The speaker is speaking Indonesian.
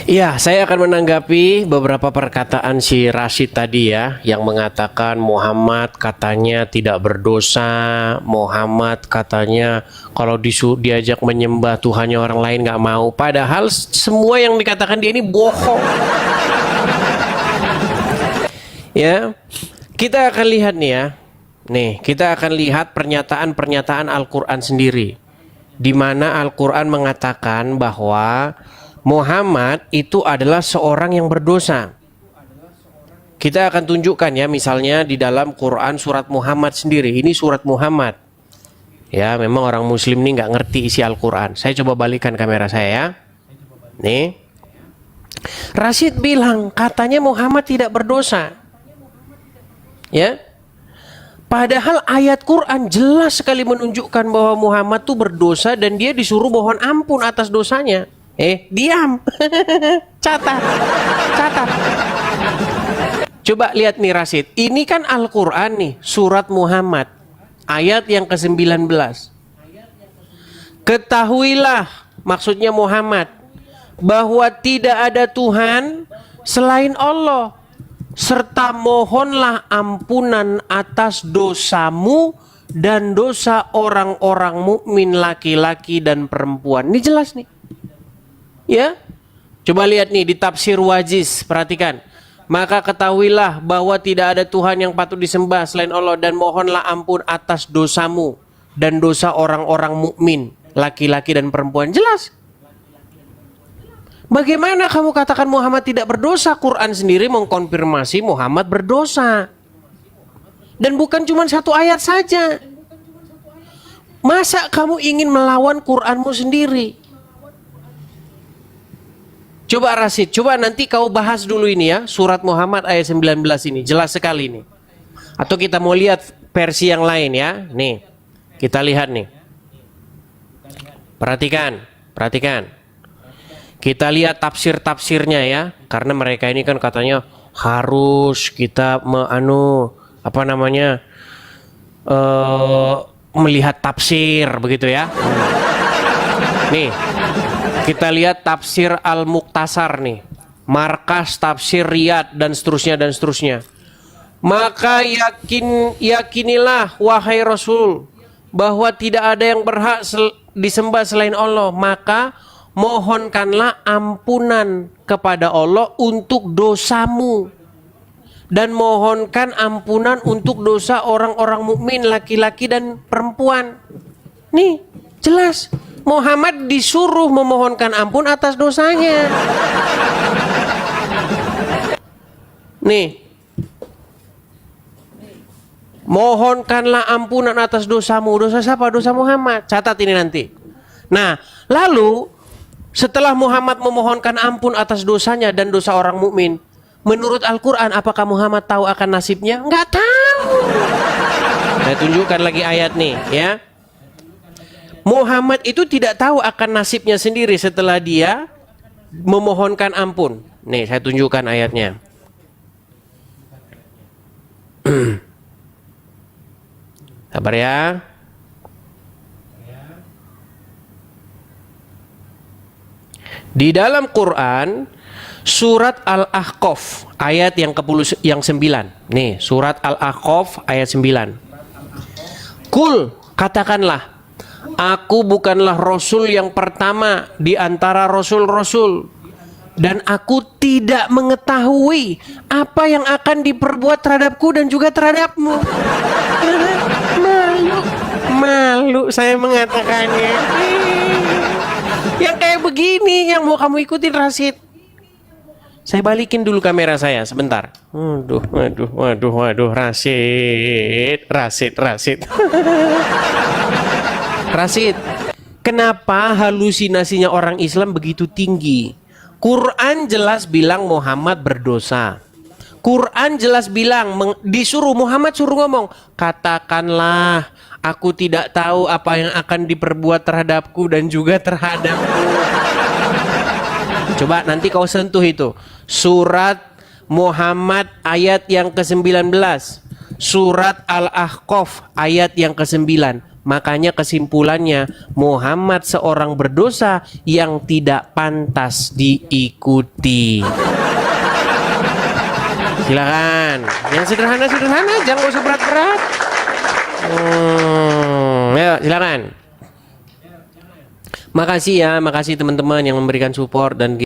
Iya, saya akan menanggapi beberapa perkataan si Rashid tadi ya, yang mengatakan Muhammad katanya tidak berdosa, Muhammad katanya kalau diajak menyembah Tuhannya orang lain nggak mau. Padahal semua yang dikatakan dia ini bohong. Ya, kita akan lihat nih ya. Nih, kita akan lihat pernyataan-pernyataan Al-Quran sendiri, di mana Al-Quran mengatakan bahwa Muhammad itu adalah seorang yang berdosa. Kita akan tunjukkan ya, misalnya di dalam Quran surat Muhammad sendiri. Ini surat Muhammad. Ya, memang orang muslim ini nggak ngerti isi Al-Quran. Saya coba balikan kamera saya ya. Nih, Rashid bilang katanya Muhammad tidak berdosa. Ya, padahal ayat Quran jelas sekali menunjukkan bahwa Muhammad tuh berdosa dan dia disuruh mohon ampun atas dosanya. Diam. Catat. Coba lihat nih Rashid. Ini kan Al-Quran nih, surat Muhammad, ayat yang ke-19. Ketahuilah, maksudnya Muhammad, bahwa tidak ada Tuhan selain Allah, serta mohonlah ampunan atas dosamu dan dosa orang-orang mukmin laki-laki dan perempuan. Ini jelas nih. Ya, coba lihat nih di tafsir Wajiz, perhatikan. Maka ketahuilah bahwa tidak ada Tuhan yang patut disembah selain Allah dan mohonlah ampun atas dosamu dan dosa orang-orang mukmin laki-laki dan perempuan. Jelas. Bagaimana kamu katakan Muhammad tidak berdosa? Quran sendiri mengkonfirmasi Muhammad berdosa. Dan bukan cuma satu ayat saja. Masa kamu ingin melawan Quranmu sendiri? Coba Rashid, coba nanti kau bahas dulu ini ya, surat Muhammad ayat 19 ini, jelas sekali nih. Atau kita mau lihat versi yang lain ya. Nih, kita lihat nih. Perhatikan. Kita lihat tafsir-tafsirnya ya, karena mereka ini kan katanya harus kita melihat tafsir begitu ya. Nih, kita lihat tafsir Al-Muqtasar nih, Markas Tafsir Riyad dan seterusnya. Maka yakinilah wahai Rasul bahwa tidak ada yang berhak disembah selain Allah, maka mohonkanlah ampunan kepada Allah untuk dosamu dan mohonkan ampunan untuk dosa orang-orang mukmin laki-laki dan perempuan. Nih, jelas. Muhammad disuruh memohonkan ampun atas dosanya. Nih, mohonkanlah ampunan atas dosamu. Dosa siapa? Dosa Muhammad. Catat ini nanti. Nah, lalu setelah Muhammad memohonkan ampun atas dosanya dan dosa orang mukmin, menurut Al-Quran apakah Muhammad tahu akan nasibnya? Enggak tahu. Saya tunjukkan lagi ayat nih ya. Muhammad itu tidak tahu akan nasibnya sendiri setelah dia memohonkan ampun. Nih, saya tunjukkan ayatnya. Sabar ya. Di dalam Quran surat Al-Ahqaf ayat yang ke-9. Nih, surat Al-Ahqaf ayat 9. Kul, katakanlah, aku bukanlah Rasul yang pertama di antara Rasul-Rasul, dan aku tidak mengetahui apa yang akan diperbuat terhadapku dan juga terhadapmu. Malu saya mengatakannya. Yang kayak begini yang mau kamu ikutin Rashid. Saya balikin dulu kamera saya sebentar. Waduh, Rashid. Rashid, kenapa halusinasinya orang Islam begitu tinggi? Quran jelas bilang Muhammad berdosa. Quran jelas bilang, disuruh Muhammad suruh ngomong, katakanlah aku tidak tahu apa yang akan diperbuat terhadapku dan juga terhadapku. Coba nanti kau sentuh itu. Surat Muhammad ayat yang ke-19. Surat Al-Ahqaf ayat yang ke-9. Makanya kesimpulannya, Muhammad seorang berdosa yang tidak pantas diikuti. Silakan. Yang sederhana-sederhana, jangan usah berat-berat. Ayo, silakan. Makasih ya, makasih teman-teman yang memberikan support dan